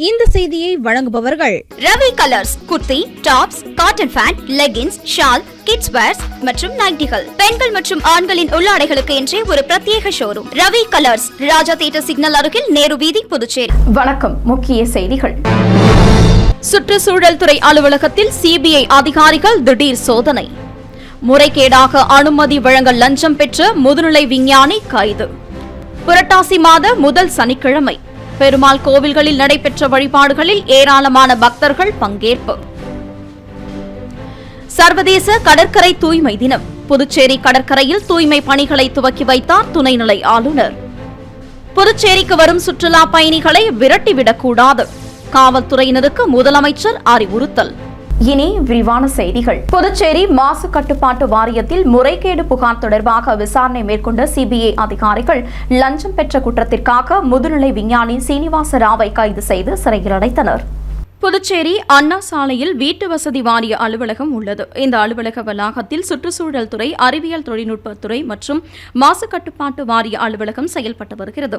இந்த செய்தியை வழங்குபவர்கள் Ravi Colours. Kurti, tops, cotton pant, leggings, shawl, kids wears மற்றும் நைட்டிகள், பெண்கள் மற்றும் ஆண்களின் உள்ளாடைகளுக்கு என்றே ஒரு பிரத்யேக showroom. Ravi Colours, Raja theatre signal அருகில், நேரு வீதி, புதுச்சேரி. வணக்கம். முக்கிய செய்திகள். சுற்றுச்சூழல் துறை அலுவலகத்தில் சிபிஐ அதிகாரிகள் திடீர் சோதனை. முறைகேடாக அனுமதி வழங்க லஞ்சம் பெற்ற முதுநிலை விஞ்ஞானி கைது. புரட்டாசி மாத முதல் சனிக்கிழமை பெருமாள் கோவில்களில் நடைபெற்ற வழிபாடுகளில் ஏராளமான பக்தர்கள் பங்கேற்பு. சர்வதேச கடற்கரை தூய்மை தினம். புதுச்சேரி கடற்கரையில் தூய்மை பணிகளை துவக்கி வைத்தார் துணைநிலை ஆளுநர். புதுச்சேரிக்கு வரும் சுற்றுலா பயணிகளை விரட்டிவிடக்கூடாது, காவல்துறையினருக்கு முதலமைச்சர் அறிவுறுத்தல். இனி விரிவான செய்திகள். புதுச்சேரி மாசு கட்டுப்பாட்டு வாரியத்தில் முறைகேடு புகார் தொடர்பாக விசாரணை மேற்கொண்ட சிபிஐ அதிகாரிகள் லஞ்சம் பெற்ற குற்றத்திற்காக முதுநிலை விஞ்ஞானி சீனிவாச ராவை கைது செய்து சிறையில் அடைத்தனர். புதுச்சேரி அண்ணா சாலையில் வீட்டு வசதி வாரிய அலுவலகம் உள்ளது. இந்த அலுவலக வளாகத்தில் சுற்றுச்சூழல் துறை, அறிவியல் தொழில்நுட்பத்துறை மற்றும் மாசு கட்டுப்பாட்டு வாரிய அலுவலகம் செயல்பட்டு வருகிறது.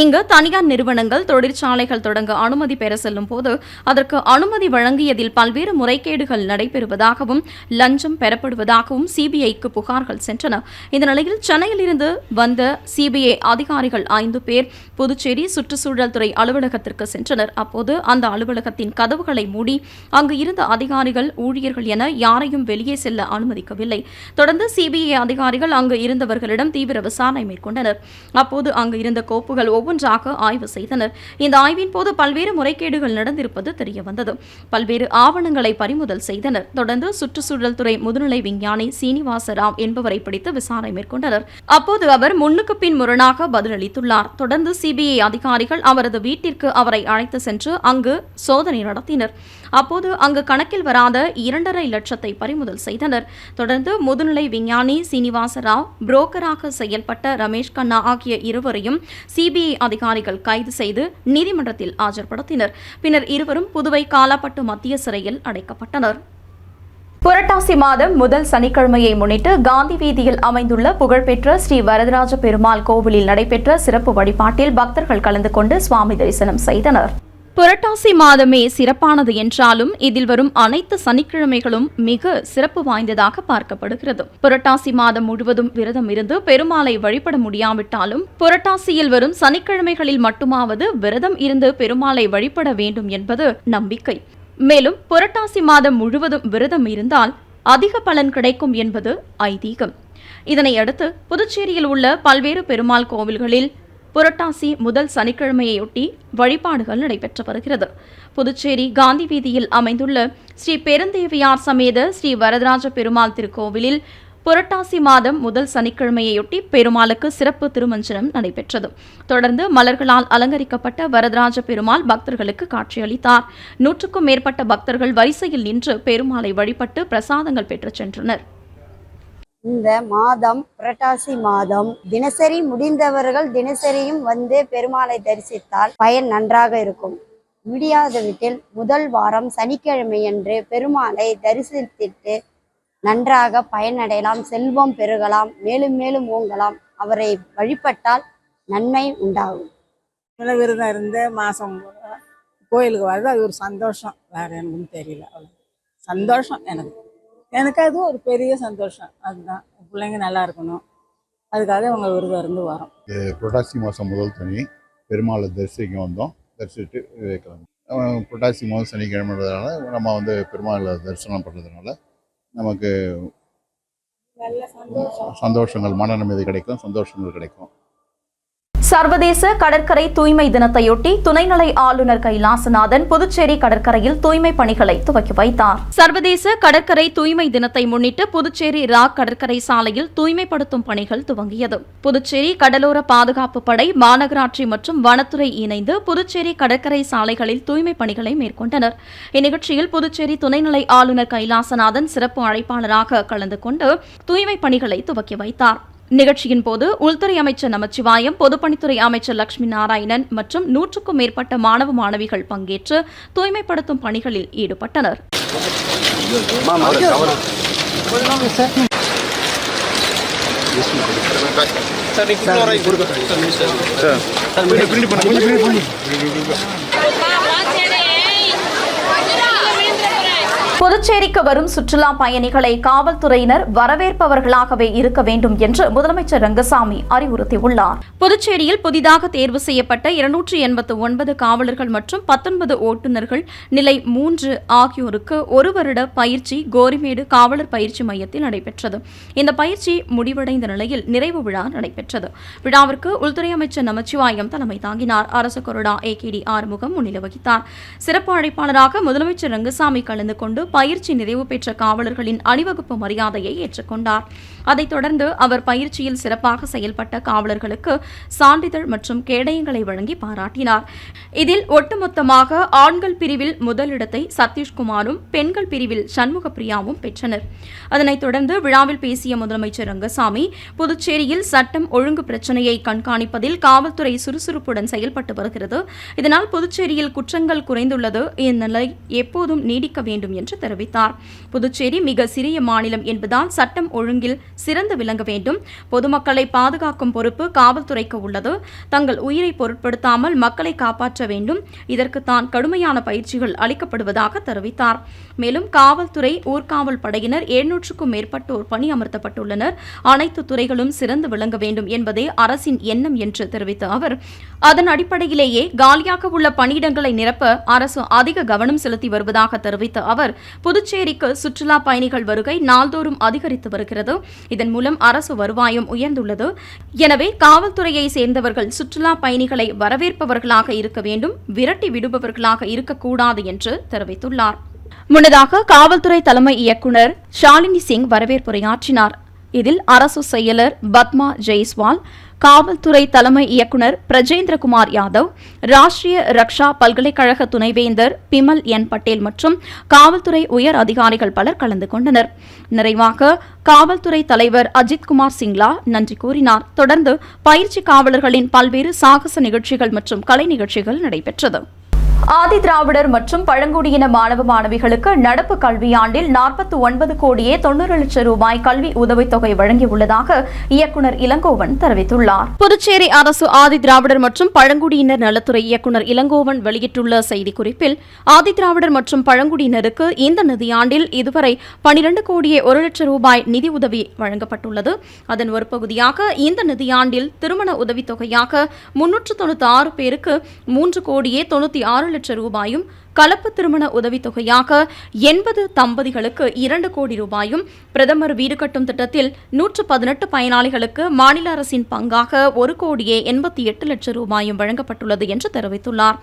இங்கு தனியார் நிறுவனங்கள் தொழிற்சாலைகள் தொடங்க அனுமதி பெற செல்லும் போது அதற்கு அனுமதி வழங்கியதில் பல்வேறு முறைகேடுகள் நடைபெறுவதாகவும் லஞ்சம் பெறப்படுவதாகவும் சிபிஐக்கு புகார்கள் சென்றன. இந்த நிலையில் சென்னையிலிருந்து வந்த சிபிஐ அதிகாரிகள் 5 பேர் புதுச்சேரி சுற்றுச்சூழல் துறை அலுவலகத்திற்கு சென்றனர். அப்போது அந்த அலுவலகத்தின் கதவுகளை மூடி அங்கு இருந்த அதிகாரிகள், ஊழியர்கள் என யாரையும் வெளியே செல்ல அனுமதிக்கவில்லை. தொடர்ந்து சிபிஐ அதிகாரிகள் அங்கு இருந்தவர்களிடம் தீவிர விசாரணை மேற்கொண்டனர். அப்போது அங்கு இருந்த கோப்புகள் ஒவ்வொன்றாக ஆய்வு செய்தனர். இந்த ஆய்வின் போது பல்வேறு முறைகேடுகள் நடந்திருப்பது தெரியவந்தது. பல்வேறு ஆவணங்களை பறிமுதல் செய்தனர். தொடர்ந்து சுற்றுச்சூழல் துறை முதுநிலை விஞ்ஞானி சீனிவாச ராவ் என்பவரை பிடித்து விசாரணை மேற்கொண்டனர். அப்போது அவர் முன்னுக்கு பின் முரணாக பதிலளித்துள்ளார். தொடர்ந்து சிபிஐ அதிகாரிகள் அவரது வீட்டிற்கு அவரை அழைத்து சென்று அங்கு சோதனை நடத்தினர். அப்போது அங்கு கணக்கில் வராத 2.5 லட்சத்தை பறிமுதல் செய்தனர். தொடர்ந்து முதுநிலை விஞ்ஞானி சீனிவாச ராவ், புரோக்கராக செயல்பட்ட ரமேஷ் கண்ணா ஆகிய இருவரையும் சிபிஐ அதிகாரிகள் கைது செய்து நீதிமன்றத்தில் ஆஜர்படுத்தினர். பின்னர் இருவரும் புதுவை காலாப்பட்டு மத்திய சிறையில் அடைக்கப்பட்டனர். புரட்டாசி மாதம் முதல் சனிக்கிழமையை முன்னிட்டு காந்தி வீதியில் அமைந்துள்ள புகழ்பெற்ற ஸ்ரீ வரதராஜ பெருமாள் கோவிலில் நடைபெற்ற சிறப்பு வழிபாட்டில் பக்தர்கள் கலந்து கொண்டு சுவாமி தரிசனம் செய்தனர். புரட்டாசி மாதமே சிறப்பானது என்றாலும் இதில் வரும் அனைத்து சனிக்கிழமைகளும் மிக சிறப்பு வாய்ந்ததாக பார்க்கப்படுகிறது. புரட்டாசி மாதம் முழுவதும் விரதம் இருந்து பெருமாளை வழிபட முடியாவிட்டாலும் புரட்டாசியில் வரும் சனிக்கிழமைகளில் மட்டுமாவது விரதம் இருந்து பெருமாளை வழிபட வேண்டும் என்பது நம்பிக்கை. மேலும் புரட்டாசி மாதம் முழுவதும் விரதம் இருந்தால் அதிக பலன் கிடைக்கும் என்பது ஐதீகம். இதனையடுத்து புதுச்சேரியில் உள்ள பல்வேறு பெருமாள் கோவில்களில் புரட்டாசி முதல் சனிக்கிழமையொட்டி வழிபாடுகள் நடைபெற்று வருகிறது. புதுச்சேரி காந்தி வீதியில் அமைந்துள்ள ஸ்ரீ பெருந்தேவியார் சமேத ஸ்ரீ வரதராஜ பெருமாள் திருக்கோவிலில் புரட்டாசி மாதம் முதல் சனிக்கிழமையொட்டி பெருமாளுக்கு சிறப்பு திருமஞ்சனம் நடைபெற்றது. தொடர்ந்து மலர்களால் அலங்கரிக்கப்பட்ட வரதராஜ பெருமாள் பக்தர்களுக்கு காட்சியளித்தார். 100க்கும் மேற்பட்ட பக்தர்கள் வரிசையில் நின்று பெருமாளை வழிபட்டு பிரசாதங்கள் பெற்று சென்றனர். இந்த மாதம் புரட்டாசி மாதம் தினசரி முடிந்தவர்கள் தினசரியும் வந்து பெருமாளை தரிசித்தால் பயன் நன்றாக இருக்கும். முடியாத வீட்டில் முதல் வாரம் சனிக்கிழமையன்று பெருமாளை தரிசித்திட்டு நன்றாக பயனடையலாம், செல்வம் பெருகலாம், மேலும் மேலும் ஓங்கலாம். அவரை வழிபட்டால் நன்மை உண்டாகும். விரதம் இருந்து மாதம் கோயிலுக்கு வர்றது அது ஒரு சந்தோஷம், வேறு எனக்கும் தெரியல. அவ்வளோ சந்தோஷம் எனக்கு அது ஒரு பெரிய சந்தோஷம். அதுதான் பிள்ளைங்க நல்லா இருக்கணும், அதுக்காக அவங்க விரதம் இருந்து வரோம். புரட்டாசி மாதம் முதல் சனி பெருமாளை தரிசிக்க வந்தோம். தரிசிட்டு வைக்கலாம். புரட்டாசி முதல் சனிக்கிழமைன்றதுனால நம்ம வந்து பெருமாளை தரிசனம் பண்ணுறதுனால நமக்கு சந்தோஷங்கள், மன நிம்மதி கிடைக்கும், சந்தோஷங்கள் கிடைக்கும். சர்வதேச கடற்கரை தூய்மை தினத்தையொட்டி துணைநிலை ஆளுநர் கைலாசநாதன் புதுச்சேரி கடற்கரையில் தூய்மை பணிகளை துவக்கி வைத்தார். சர்வதேச கடற்கரை தூய்மை தினத்தை முன்னிட்டு புதுச்சேரி ராக் கடற்கரை சாலையில் தூய்மைப்படுத்தும் பணிகள் துவங்கியது. புதுச்சேரி கடலோர பாதுகாப்பு படை, மாநகராட்சி மற்றும் வனத்துறை இணைந்து புதுச்சேரி கடற்கரை சாலைகளில் தூய்மை பணிகளை மேற்கொண்டனர். இந்நிகழ்ச்சியில் புதுச்சேரி துணைநிலை ஆளுநர் கைலாசநாதன் சிறப்பு அழைப்பாளராக கலந்து கொண்டு தூய்மை பணிகளை துவக்கி வைத்தார். நிகழ்ச்சியின் போது உள்துறை அமைச்சர் நமச்சிவாயம், பொதுப்பணித்துறை அமைச்சர் லட்சுமி நாராயணன் மற்றும் 100க்கும் மேற்பட்ட மாணவ மாணவிகள் பங்கேற்று தூய்மைப்படுத்தும் பணிகளில் ஈடுபட்டனர். சார் புதுச்சேரிக்கு வரும் சுற்றுலா பயணிகளை காவல்துறையினர் வரவேற்பவர்களாகவே இருக்க வேண்டும் என்று முதலமைச்சர் ரங்கசாமி அறிவுறுத்தியுள்ளார். புதுச்சேரியில் புதிதாக தேர்வு செய்யப்பட்ட 289 காவலர்கள் மற்றும் 19 ஓட்டுநர்கள் நிலை 3 ஆகியோருக்கு 1 வருட பயிற்சி கோரிமேடு காவலர் பயிற்சி மையத்தில் நடைபெற்றது. இந்த பயிற்சி முடிவடைந்த நிலையில் நிறைவு விழா நடைபெற்றது. விழாவிற்கு உள்துறை அமைச்சர் நமச்சிவாயம் தலைமை தாங்கினார். அரசு கொறடா AKD ஆறுமுகம் முன்னிலை வகித்தார். சிறப்பு அழைப்பாளராக முதலமைச்சர் ரங்கசாமி கலந்து கொண்டு பயிற்சி நிறைவு பெற்ற காவலர்களின் அணிவகுப்பு மரியாதையை ஏற்றுக்கொண்டார். அதைத் தொடர்ந்து அவர் பயிற்சியில் சிறப்பாக செயல்பட்ட காவலர்களுக்கு சான்றிதழ் மற்றும் கேடயங்களை வழங்கி பாராட்டினார். இதில் ஒட்டுமொத்தமாக ஆண்கள் பிரிவில் முதலிடத்தை சதீஷ்குமாரும் பெண்கள் பிரிவில் சண்முகப்பிரியாவும் பெற்றனர். அதனைத் தொடர்ந்து விழாவில் பேசிய முதலமைச்சர் ரங்கசாமி, புதுச்சேரியில் சட்டம் ஒழுங்கு பிரச்சினையை கண்காணிப்பதில் காவல்துறை சுறுசுறுப்புடன் செயல்பட்டு வருகிறது. இதனால் புதுச்சேரியில் குற்றங்கள் குறைந்துள்ளது. இந்நிலை எப்போதும் நீடிக்க வேண்டும் என்று தெரிவித்தார். புதுச்சேரி மிக சிறிய மாநிலம் என்பதால் சட்டம் ஒழுங்கில் சிறந்து விளங்க வேண்டும். பொதுமக்களை பாதுகாக்கும் பொறுப்பு காவல்துறைக்கு உள்ளது. தங்கள் உயிரை பொருட்படுத்தாமல் மக்களை காப்பாற்ற வேண்டும். இதற்கு தான் கடுமையான பயிற்சிகள் அளிக்கப்படுவதாக தெரிவித்தார். மேலும் காவல்துறை ஊர்காவல் படையினர் 700க்கும் மேற்பட்டோர் பணியமர்த்தப்பட்டுள்ளனர். அனைத்து துறைகளும் சிறந்து விளங்க வேண்டும் என்பதே அரசின் எண்ணம் என்று தெரிவித்த அவர், அதன் அடிப்படையிலேயே காலியாக உள்ள பணியிடங்களை நிரப்ப அரசு அதிக கவனம் செலுத்தி வருவதாக தெரிவித்த அவர், புதுச்சேரிக்கு சுற்றுலா பயணிகள் வருகை நாள்தோறும் அதிகரித்து வருகிறது. இதன் மூலம் அரசு வருவாயும் உயர்ந்துள்ளது. எனவே காவல்துறையை சேர்ந்தவர்கள் சுற்றுலா பயணிகளை வரவேற்பவர்களாக இருக்க வேண்டும், விரட்டி விடுபவர்களாக இருக்கக்கூடாது என்று தெரிவித்துள்ளார். முன்னதாக காவல்துறை தலைமை இயக்குநர் ஷாலினி சிங் வரவேற்புரையாற்றினார். இதில் அரசு செயலர் பத்மா ஜெய்ஸ்வால், காவல்துறை தலைமை இயக்குநர் பிரஜேந்திரகுமார் யாதவ், ராஷ்டிரிய ரக்ஷா பல்கலைக்கழக துணைவேந்தர் பிமல் என் பட்டேல் மற்றும் காவல்துறை உயர் அதிகாரிகள் பலர் கலந்து கொண்டனர். நிறைவாக காவல்துறை தலைவர் அஜித்குமார் சிங்லா நன்றி கூறினார். தொடர்ந்து பயிற்சி காவலர்களின் பல்வேறு சாகச நிகழ்ச்சிகள் மற்றும் கலை நிகழ்ச்சிகள் நடைபெற்றது. ஆதி திராவிடர் மற்றும் பழங்குடியின மாணவ மாணவிகளுக்கு நடப்பு கல்வியாண்டில் 49 கோடியே 90 லட்சம் ரூபாய் கல்வி உதவித்தொகை வழங்கியுள்ளதாக இயக்குநர் இளங்கோவன் தெரிவித்துள்ளார். புதுச்சேரி அரசு ஆதி திராவிடர் மற்றும் பழங்குடியினர் நலத்துறை இயக்குநர் இளங்கோவன் வெளியிட்டுள்ள செய்திக்குறிப்பில், ஆதி திராவிடர் மற்றும் பழங்குடியினருக்கு இந்த நிதியாண்டில் இதுவரை 12 கோடியே 1 லட்சம் ரூபாய் நிதி உதவி வழங்கப்பட்டுள்ளது. அதன் ஒரு பகுதியாக இந்த நிதியாண்டில் திருமண உதவித்தொகையாக 396 பேருக்கு 3 கோடியே 96 லட்சம் ரூபாயும், கலப்பு திருமண உதவித்தொகையாக 80 தம்பதிகளுக்கு 2 கோடி ரூபாயும், பிரதமர் வீடு கட்டும் திட்டத்தில் 118 பயனாளிகளுக்கு மாநில அரசின் பங்காக 1 கோடியே 88 லட்சம் ரூபாயும் வழங்கப்பட்டுள்ளது என்று தெரிவித்துள்ளார்.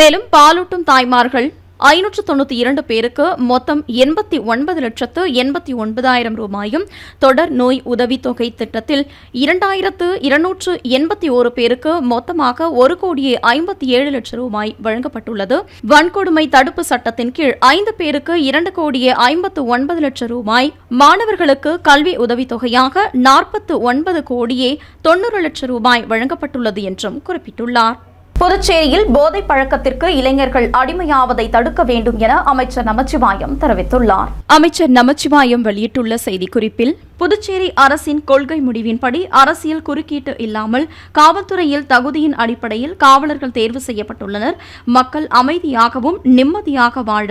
மேலும் பாலூட்டும் தாய்மார்கள் 592 பேருக்கு மொத்தம் 89,89,000 ரூபாயும், தொடர் நோய் உதவித்தொகை திட்டத்தில் 2,281 பேருக்கு மொத்தமாக 1 கோடியே 57 லட்சம் ரூபாய் வழங்கப்பட்டுள்ளது. வன்கொடுமை தடுப்பு சட்டத்தின் கீழ் 5 பேருக்கு 2 கோடியே 59 லட்சம் ரூபாய், மாணவர்களுக்கு கல்வி உதவித்தொகையாக 49 கோடியே 90 லட்சம் ரூபாய் வழங்கப்பட்டுள்ளது என்றும் குறிப்பிட்டுள்ளார். புதுச்சேரியில் போதை பழக்கத்திற்கு இளைஞர்கள் அடிமையாவதை தடுக்க வேண்டும் என அமைச்சர் நமச்சிவாயம் தெரிவித்துள்ளார். அமைச்சர் நமச்சிவாயம் வெளியிட்டுள்ள செய்திக்குறிப்பில், புதுச்சேரி அரசின் கொள்கை முடிவின்படி அரசியல் குறுக்கீட்டு இல்லாமல் காவல்துறையில் தகுதியின் அடிப்படையில் காவலர்கள் தேர்வு செய்யப்பட்டுள்ளனர். மக்கள் அமைதியாகவும் நிம்மதியாக வாழ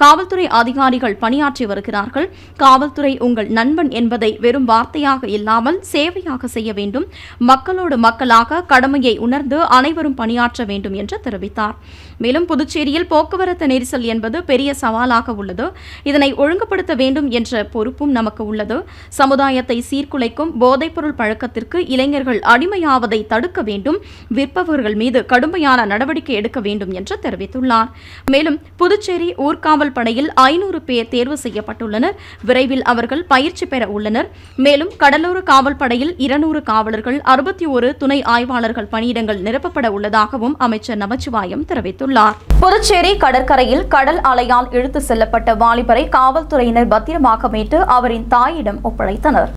காவல்துறை அதிகாரிகள் பணியாற்றி வருகிறார்கள். காவல்துறை உங்கள் நண்பன் என்பதை வெறும் வார்த்தையாக இல்லாமல் சேவையாக செய்ய வேண்டும். மக்களோடு மக்களாக கடமையை உணர்ந்து அனைவரும் பணியாற்ற வேண்டும் என்று தெரிவித்தார். மேலும் புதுச்சேரியில் போக்குவரத்து நெரிசல் என்பது பெரிய சவாலாக உள்ளது. இதனை ஒழுங்குபடுத்த வேண்டும் என்ற பொறுப்பும் நமக்கு உள்ளது. சமுதாயத்தை சீர்குலைக்கும் போதைப்பொருள் பழக்கத்திற்கு இளைஞர்கள் அடிமையாவதை தடுக்க வேண்டும். விற்பவர்கள் மீது கடுமையான நடவடிக்கை எடுக்க வேண்டும் என்று தெரிவித்துள்ளார். மேலும் புதுச்சேரி ஊர்காவல் படையில் 500 பேர் தேர்வு செய்யப்பட்டுள்ளனர். விரைவில் அவர்கள் பயிற்சி பெற உள்ளனர். மேலும் கடலோர காவல் படையில் 200 காவலர்கள், 61 துணை ஆய்வாளர்கள் பணியிடங்கள் நிரப்பப்பட உள்ளதாகவும் அமைச்சர் நமச்சிவாயம் தெரிவித்துள்ளார். புதுச்சேரி கடற்கரையில் கடல் அலையால் இழுத்து செல்லப்பட்ட வாலிபரை காவல்துறையினர் பத்திரமாக மீட்டு அவரின் தாயிடம் ஒப்படைத்தனர்.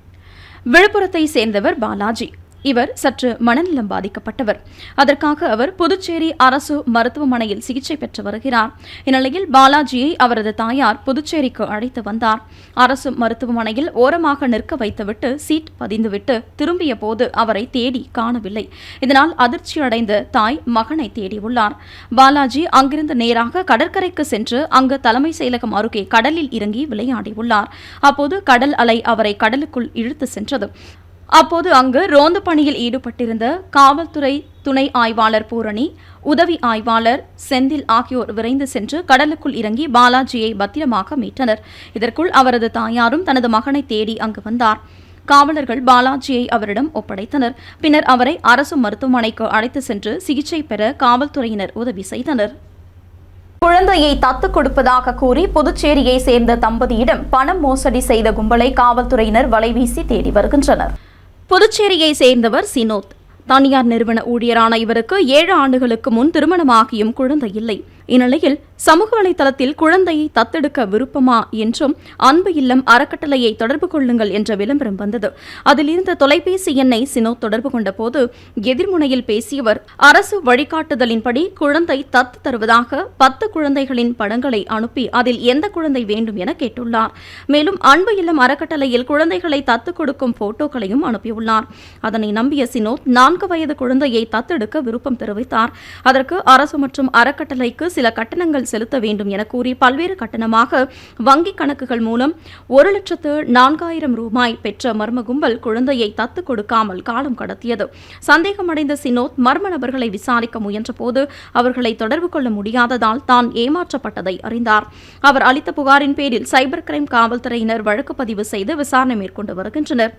விழுப்புரத்தை சேர்ந்தவர் பாலாஜி. இவர் சற்று மனநலம் பாதிக்கப்பட்டவர். அதற்காக அவர் புதுச்சேரி அரசு மருத்துவமனையில் சிகிச்சை பெற்று வருகிறார். இந்நிலையில் பாலாஜியை அவரது தாயார் புதுச்சேரிக்கு அழைத்து வந்தார். அரசு மருத்துவமனையில் ஓரமாக நிற்க வைத்துவிட்டு சீட் பதிந்துவிட்டு திரும்பிய போது அவரை தேடி காணவில்லை. இதனால் அதிர்ச்சியடைந்த தாய் மகனை தேடியுள்ளார். பாலாஜி அங்கிருந்து நேராக கடற்கரைக்கு சென்று அங்கு தலைமை செயலகம் அருகே கடலில் இறங்கி விளையாடியுள்ளார். அப்போது கடல் அலை அவரை கடலுக்குள் இழுத்து சென்றது. அப்போது அங்கு ரோந்து பணியில் ஈடுபட்டிருந்த காவல்துறை துணை ஆய்வாளர் பூரணி, உதவி ஆய்வாளர் செந்தில் ஆகியோர் விரைந்து சென்று கடலுக்குள் இறங்கி பாலாஜியை பத்திரமாக மீட்டனர். இதற்குள் அவரது தாயாரும் தனது மகனை தேடி அங்கு வந்தார். காவலர்கள் பாலாஜியை அவரிடம் ஒப்படைத்தனர். பின்னர் அவரை அரசு மருத்துவமனைக்கு அழைத்து சென்று சிகிச்சை பெற காவல்துறையினர் உதவி செய்தனர். குழந்தையை தத்துக் கொடுப்பதாக கூறி புதுச்சேரியை சேர்ந்த தம்பதியிடம் பணம் மோசடி செய்த கும்பலை காவல்துறையினர் வலைவீசி தேடி வருகின்றனர். புதுச்சேரியை சேர்ந்தவர் சினோத். தனியார் நிறுவன ஊழியரான இவருக்கு 7 ஆண்டுகளுக்கு முன் திருமணமாகியும் குழந்தை இல்லை. இந்நிலையில் சமூக வலைதளத்தில் குழந்தையை தத்தெடுக்க விருப்பமா என்றும் அன்பு இல்லம் அறக்கட்டளையை தொடர்பு கொள்ளுங்கள் என்ற விளம்பரம் வந்தது. அதில் இருந்த தொலைபேசி எண்ணை சினோத் தொடர்பு கொண்ட போது எதிர்முனையில் பேசியவர் அரசு வழிகாட்டுதலின்படி குழந்தை தத்து தருவதாக 10 குழந்தைகளின் படங்களை அனுப்பி அதில் எந்த குழந்தை வேண்டும் என கேட்டுள்ளார். மேலும் அன்பு இல்லம் அறக்கட்டளையில் குழந்தைகளை தத்து கொடுக்கும் போட்டோக்களையும் அனுப்பியுள்ளார். அதனை நம்பிய சினோத் 4 வயது குழந்தையை தத்தெடுக்க விருப்பம் தெரிவித்தார். அதற்கு அரசு மற்றும் அறக்கட்டளைக்கு சில கட்டணங்கள் செலுத்த வேண்டும் என கூறி பல்வேறு கட்டணமாக வங்கிக் கணக்குகள் மூலம் 1,04,000 ரூபாய் பெற்ற மர்ம கும்பல் குழந்தையை தத்து கொடுக்காமல் காலம் கடத்தியது. சந்தேகமடைந்த சினோத் மர்ம நபர்களை விசாரிக்க முயன்றபோது அவர்களை தொடர்பு கொள்ள முடியாததால் தான் ஏமாற்றப்பட்டதை அறிந்தார். அவர் அளித்த புகாரின் பேரில் சைபர் கிரைம் காவல்துறையினர் வழக்கு பதிவு செய்து விசாரணை மேற்கொண்டு வருகின்றனர்.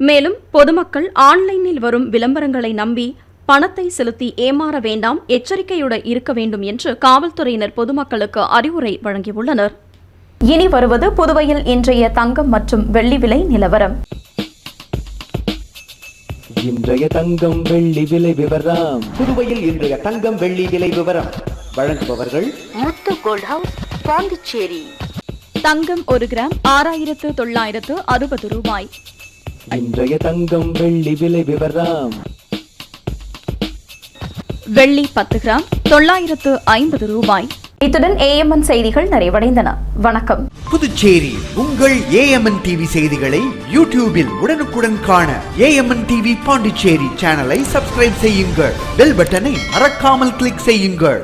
மேலும் பொதுமக்கள் ஆன்லைனில் வரும் விளம்பரங்களை நம்பி பணத்தை செலுத்தி ஏமாற வேண்டாம், எச்சரிக்கையுடன் இருக்க வேண்டும் என்று காவல்துறையினர் பொதுமக்களுக்கு அறிவுரை வழங்கியுள்ளனர். இனி வருவது புதுவையில் இன்றைய தங்கம் மற்றும் வெள்ளி விலை நிலவரம். இன்றைய தங்கம் வெள்ளி விலை விவரம். புதுவையில் இன்றைய தங்கம் வெள்ளி விலை விவரம் வழங்குபவர்கள் முத்து கோல்ட் ஹவுஸ், பாண்டிச்சேரி. தங்கம் 1 கிராம் 6,960 ரூபாய். இன்றைய தங்கம் வெள்ளி விலை விவரம். வெள்ளி 10 கிராம் 950 ரூபாய். இத்துடன் AMN செய்திகள் நிறைவடைந்தன. வணக்கம். புதுச்சேரி உங்கள் AMN டிவி செய்திகளை யூடியூபில் உடனுக்குடன் காண AMN டிவி பாண்டிச்சேரி சேனலை சப்ஸ்கிரைப் செய்யுங்கள். பெல் பட்டனை மறக்காமல் கிளிக் செய்யுங்கள்.